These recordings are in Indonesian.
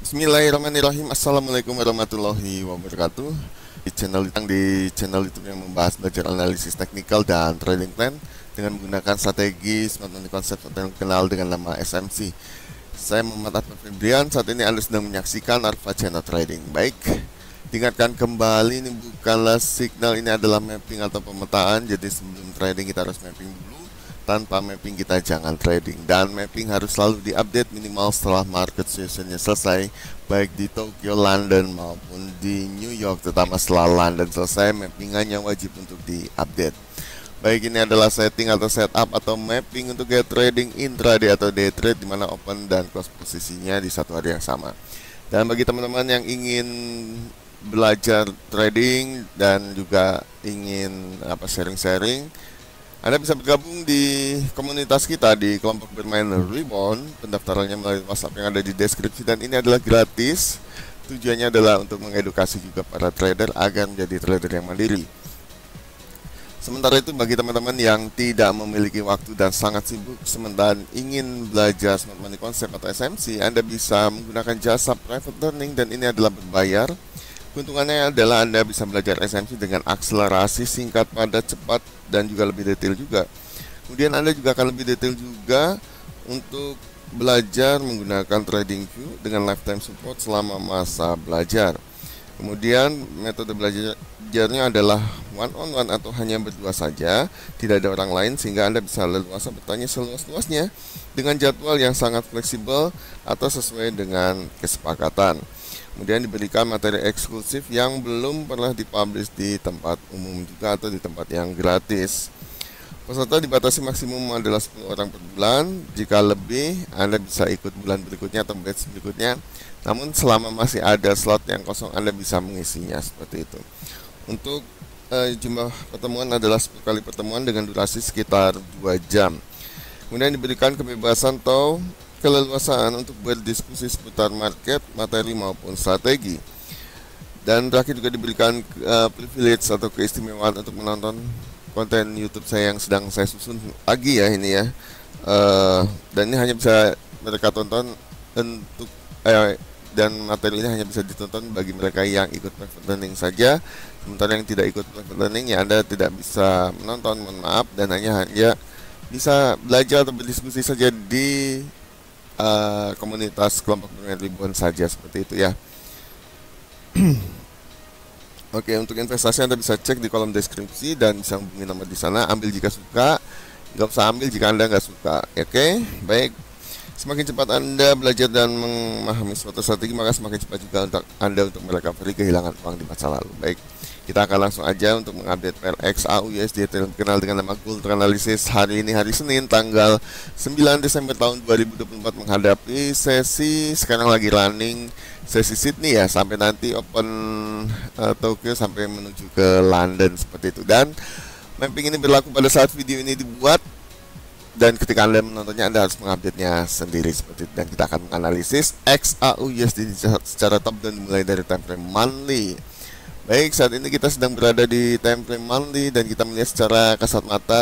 Bismillahirrahmanirrahim. Assalamualaikum warahmatullahi wabarakatuh. Di channel YouTube yang membahas belajar analisis teknikal dan trading plan dengan menggunakan strategi smart money concept atau yang dikenal dengan nama SMC. Saya Muhammad Arfa Febrian. Saat ini Anda sedang menyaksikan Arfa Channel Trading. Baik, diingatkan kembali, ini bukanlah signal, ini adalah mapping atau pemetaan. Jadi sebelum trading kita harus mapping dulu. Tanpa mapping kita jangan trading, dan mapping harus selalu diupdate minimal setelah market sessionnya selesai, baik di Tokyo, London maupun di New York. Terutama setelah London selesai, mappingannya wajib untuk diupdate. Baik, ini adalah setting atau setup atau mapping untuk gaya trading intraday atau day trade, dimana open dan close posisinya di satu hari yang sama. Dan bagi teman-teman yang ingin belajar trading dan juga ingin sharing-sharing, Anda bisa bergabung di komunitas kita di kelompok bermain Rebound. Pendaftarannya melalui WhatsApp yang ada di deskripsi, dan ini adalah gratis. Tujuannya adalah untuk mengedukasi juga para trader agar menjadi trader yang mandiri. Sementara itu, bagi teman-teman yang tidak memiliki waktu dan sangat sibuk sementara ingin belajar Smart Money Concept atau SMC, Anda bisa menggunakan jasa private learning, dan ini adalah berbayar. Keuntungannya adalah Anda bisa belajar SMC dengan akselerasi singkat, padat, cepat, dan juga lebih detail juga. Kemudian Anda juga akan lebih detail juga untuk belajar menggunakan TradingView dengan lifetime support selama masa belajar. Kemudian metode belajarnya adalah one on one atau hanya berdua saja, tidak ada orang lain, sehingga Anda bisa leluasa bertanya seluas-luasnya dengan jadwal yang sangat fleksibel atau sesuai dengan kesepakatan. Kemudian diberikan materi eksklusif yang belum pernah dipublish di tempat umum juga atau di tempat yang gratis. Peserta dibatasi maksimum adalah 10 orang per bulan. Jika lebih, Anda bisa ikut bulan berikutnya atau batch berikutnya. Namun selama masih ada slot yang kosong, Anda bisa mengisinya seperti itu. Untuk jumlah pertemuan adalah 10 kali pertemuan dengan durasi sekitar 2 jam. Kemudian diberikan kebebasan atau keleluasaan untuk berdiskusi seputar market, materi maupun strategi. Dan terakhir juga diberikan privilege atau keistimewaan untuk menonton konten YouTube saya yang sedang saya susun lagi ya ini ya. Dan ini hanya bisa mereka tonton untuk dan materi ini hanya bisa ditonton bagi mereka yang ikut private learning saja. Sementara yang tidak ikut private learning ya Anda tidak bisa menonton, mohon maaf, dan hanya bisa belajar atau berdiskusi saja di komunitas kelompok bermain ribuan saja, seperti itu ya. Oke, untuk investasi Anda bisa cek di kolom deskripsi dan bisa hubungi nomor di sana. Ambil jika suka, nggak usah ambil jika Anda nggak suka. Oke, baik. Semakin cepat Anda belajar dan memahami suatu strategi, maka semakin cepat juga untuk Anda untuk merecovery kehilangan uang di masa lalu. Baik, kita akan langsung aja untuk mengupdate PRX AUUSD terkenal dengan nama Gold Analysis. Hari ini hari Senin tanggal 9 Desember tahun 2024 menghadapi sesi sekarang lagi running sesi Sydney ya, sampai nanti open Tokyo sampai menuju ke London seperti itu. Dan mapping ini berlaku pada saat video ini dibuat, dan ketika Anda menontonnya Anda harus mengupdate-nya sendiri seperti itu. Dan kita akan menganalisis XAUUSD secara top down mulai dari time frame monthly. Baik, saat ini kita sedang berada di time frame monthly, dan kita melihat secara kasat mata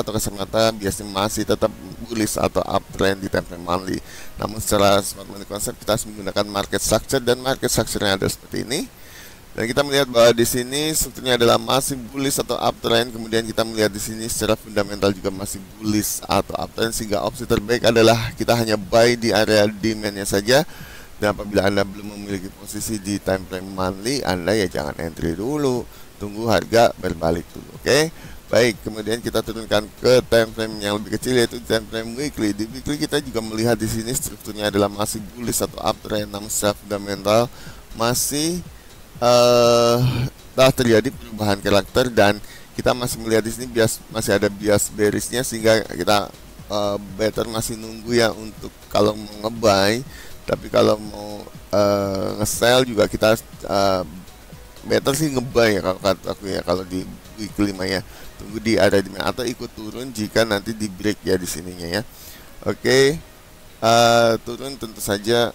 biasanya masih tetap bullish atau uptrend di time frame monthly. Namun secara smart money concept kita harus menggunakan market structure, dan market structure-nya ada seperti ini. Dan kita melihat bahwa di sini strukturnya adalah masih bullish atau uptrend. Kemudian kita melihat di sini secara fundamental juga masih bullish atau uptrend, sehingga opsi terbaik adalah kita hanya buy di area demand-nya saja. Dan apabila Anda belum memiliki posisi di time frame monthly, Anda ya jangan entry dulu, tunggu harga berbalik dulu. Oke, baik. Kemudian kita turunkan ke time frame yang lebih kecil, yaitu time frame weekly. Di weekly kita juga melihat di sini strukturnya adalah masih bullish atau uptrend, namun secara fundamental masih telah terjadi perubahan karakter, dan kita masih melihat di sini masih ada bias bearishnya, sehingga kita better masih nunggu ya untuk kalau mau nge-buy. Tapi kalau mau nge-sell juga kita better sih nge-buy ya kalau kata aku ya, kalau di weekly mah ya, tunggu di area di mana, atau ikut turun jika nanti di break ya di sininya ya. Oke. Turun tentu saja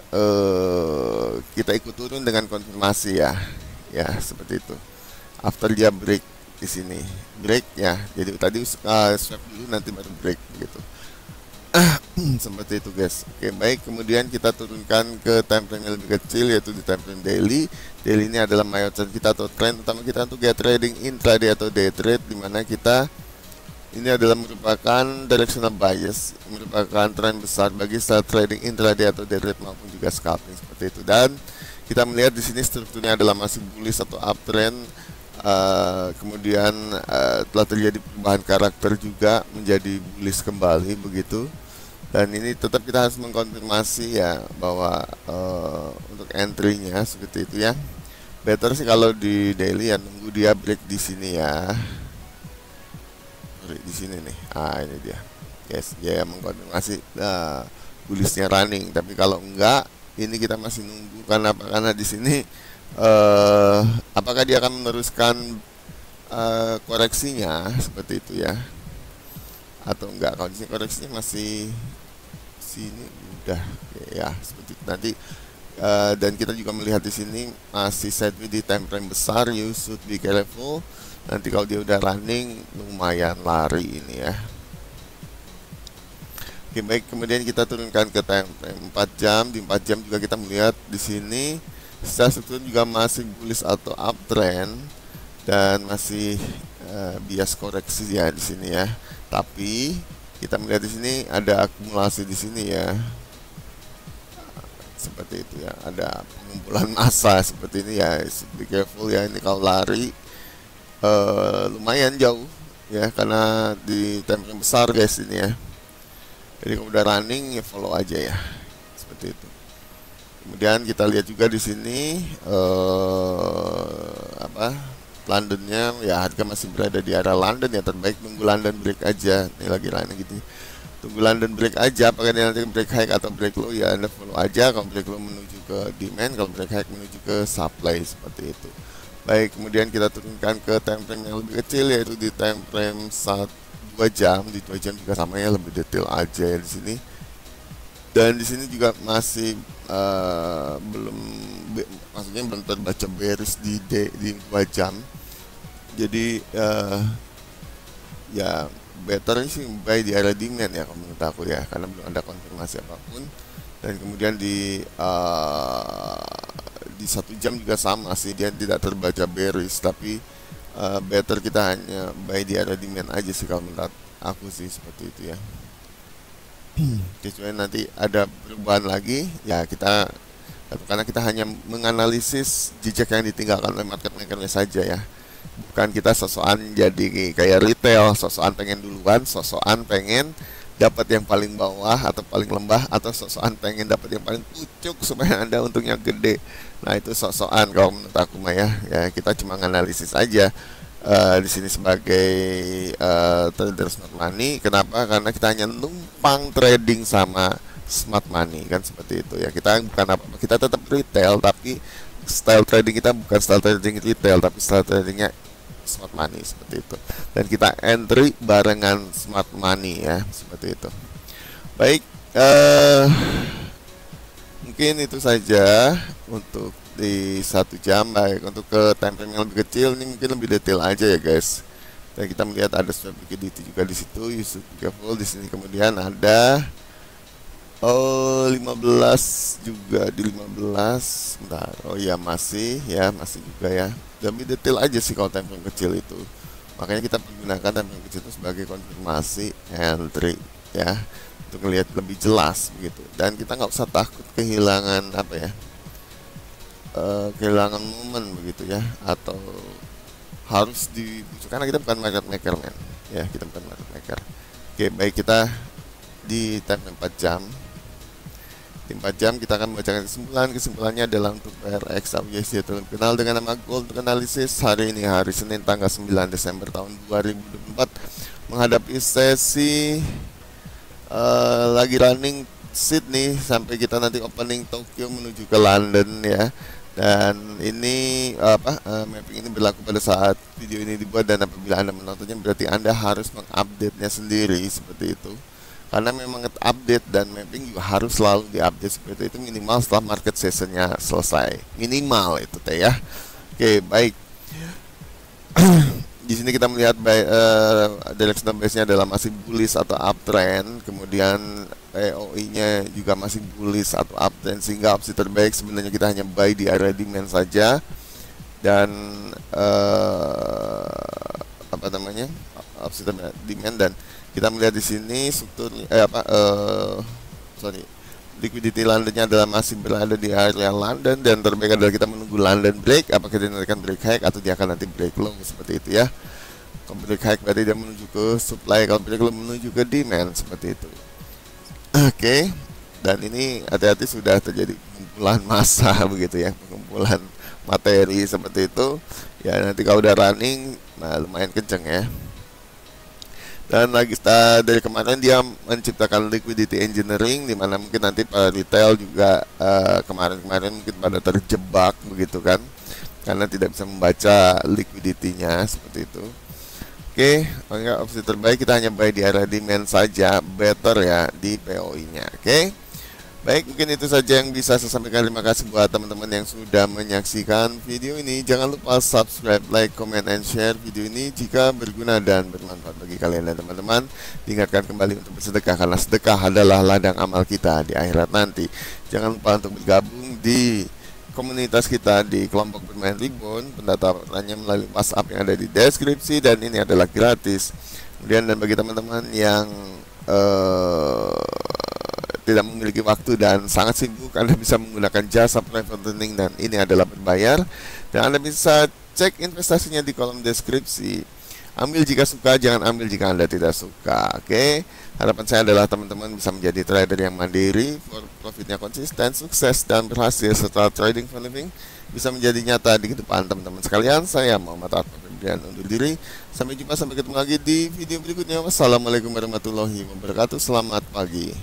kita ikut turun dengan konfirmasi ya seperti itu. After dia break di sini, break ya, jadi tadi swap dulu nanti baru break gitu. Seperti itu guys. Oke, baik, kemudian kita turunkan ke time frame yang lebih kecil, yaitu di time frame daily. Daily ini adalah mayoran kita atau tren utama kita untuk get trading intraday atau day trade, dimana kita ini adalah merupakan directional bias, merupakan tren besar bagi style trading intraday atau day trade maupun juga scalping seperti itu. Dan kita melihat di sini strukturnya adalah masih bullish atau uptrend. Kemudian telah terjadi perubahan karakter juga menjadi bullish kembali begitu. Dan ini tetap kita harus mengkonfirmasi ya bahwa untuk entry-nya seperti itu ya. Better sih kalau di daily ya, nunggu dia break di sini ya. Di sini nih. Ini dia. Guys, dia mengkonfirmasi bullishnya running. Tapi kalau enggak, ini kita masih nunggu karena di sini apakah dia akan meneruskan koreksinya seperti itu ya, atau enggak. Kalau di sini koreksinya masih sini udah ya seperti itu nanti. Dan kita juga melihat di sini masih sideways di time frame besar, you should be careful. Nanti kalau dia udah running lumayan lari ini ya. Oke, baik, kemudian kita turunkan ke time frame 4 jam. Di 4 jam juga kita melihat di sini secara struktur juga masih bullish atau uptrend dan masih bias koreksi ya di sini ya. Tapi kita melihat di sini ada akumulasi di sini ya, seperti itu ya, ada pengumpulan massa seperti ini ya. Be careful ya, ini kalau lari lumayan jauh ya, karena di time frame besar guys ini ya. Jadi kalau udah running ya follow aja ya, seperti itu. Kemudian kita lihat juga di sini Londonnya ya, harga masih berada di arah London ya. Terbaik nunggu London break aja. Ini lagi running gitu. Tunggu London break aja. Apakah dia nanti break high atau break low ya, Anda follow aja. Kalau break low menuju ke demand, kalau break high menuju ke supply seperti itu. Baik, kemudian kita turunkan ke time frame yang lebih kecil, yaitu di time frame 2 jam. Di 2 jam juga sama ya, lebih detail aja ya di sini. Dan di sini juga masih maksudnya belum terbaca bearish di 2 jam. Jadi ya better sih buy di area demand ya kalau menurut aku ya, karena belum ada konfirmasi apapun. Dan kemudian di 1 jam juga sama sih, dia tidak terbaca bearish, tapi better kita hanya buy di area demand aja sih kalau menurut aku sih, seperti itu ya. Kecuali nanti ada perubahan lagi ya, kita karena kita hanya menganalisis jejak yang ditinggalkan oleh market makernya saja ya, bukan kita sosokan jadi kayak retail, sosokan pengen duluan, sosokan pengen dapat yang paling bawah atau paling lembah, atau sosokan pengen dapat yang paling pucuk supaya Anda untungnya gede. Nah itu sosokan kalau menurut aku mah ya. Kita cuma menganalisis aja di sini sebagai trader smart money. Kenapa? Karena kita hanya numpang trading sama smart money kan, seperti itu ya. Kita bukan apa-apa, kita tetap retail, tapi style trading kita bukan style trading retail, tapi style tradingnya smart money seperti itu. Dan kita entry barengan smart money ya, seperti itu. Baik, mungkin itu saja untuk di 1 jam. Baik, untuk ke time frame yang lebih kecil ini mungkin lebih detail aja ya guys. Dan kita melihat ada swap liquidity juga di situ, you should be careful di sini. Kemudian ada 15 juga di 15. Bentar. Oh ya, masih juga ya. Lebih detail aja sih kalau time frame kecil itu. Makanya kita menggunakan time frame kecil itu sebagai konfirmasi entry ya, untuk melihat lebih jelas begitu. Dan kita nggak usah takut kehilangan kehilangan momen begitu ya, atau harus karena kita bukan market maker men ya, kita bukan market maker. Oke, baik, kita di time 4 jam. Di 4 jam kita akan membacakan kesimpulannya adalah untuk PRX USD atau kenal dengan nama Gold. Untuk analisis hari ini, hari Senin tanggal 9 Desember tahun 2024, menghadapi sesi lagi running Sydney sampai kita nanti opening Tokyo menuju ke London ya. Dan ini mapping ini berlaku pada saat video ini dibuat, dan apabila Anda menontonnya berarti Anda harus mengupdate-nya sendiri seperti itu. Karena memang update dan mapping juga harus selalu diupdate seperti itu, minimal setelah market sessionnya selesai, minimal itu teh ya. Oke, baik. Di sini kita melihat directional base-nya adalah masih bullish atau uptrend, kemudian POI-nya juga masih bullish atau uptrend, sehingga opsi terbaik sebenarnya kita hanya buy di area demand saja. Dan apa namanya, opsi demand, dan kita melihat di sini struktur liquidity Londonnya adalah masih berada di area London, dan terbaik adalah kita menunggu London break, apakah dia akan break high atau dia akan nanti break low, seperti itu ya. Kalau break high berarti dia menuju ke supply, kalau break low menuju ke demand, seperti itu. Oke. Dan ini hati-hati, sudah terjadi pengumpulan massa begitu ya, pengumpulan materi seperti itu ya. Nanti kalau udah running, nah lumayan kenceng ya. Dan lagi dari kemarin dia menciptakan liquidity engineering, di mana mungkin nanti para retail juga kemarin-kemarin mungkin pada terjebak begitu kan, karena tidak bisa membaca liquidity-nya seperti itu. Oke, opsi terbaik kita hanya buy di area demand saja, better ya di POI-nya. Oke. Baik, mungkin itu saja yang bisa saya sampaikan. Terima kasih buat teman-teman yang sudah menyaksikan video ini. Jangan lupa subscribe, like, comment, and share video ini jika berguna dan bermanfaat bagi kalian dan teman-teman. Diingatkan kembali untuk bersedekah, karena sedekah adalah ladang amal kita di akhirat nanti. Jangan lupa untuk bergabung di komunitas kita di kelompok bermain Ribbon. Pendaftarannya melalui WhatsApp yang ada di deskripsi, dan ini adalah gratis. Kemudian, dan bagi teman-teman yang tidak memiliki waktu dan sangat sibuk, Anda bisa menggunakan jasa private lending, dan ini adalah berbayar, dan Anda bisa cek investasinya di kolom deskripsi. Ambil jika suka, jangan ambil jika Anda tidak suka. Oke. Harapan saya adalah teman-teman bisa menjadi trader yang mandiri, profitnya konsisten, sukses, dan berhasil setelah trading for living bisa menjadi nyata di depan teman-teman sekalian. Saya Muhammad Arfa Febrian undur diri. Sampai jumpa, sampai ketemu lagi di video berikutnya. Wassalamualaikum warahmatullahi wabarakatuh. Selamat pagi.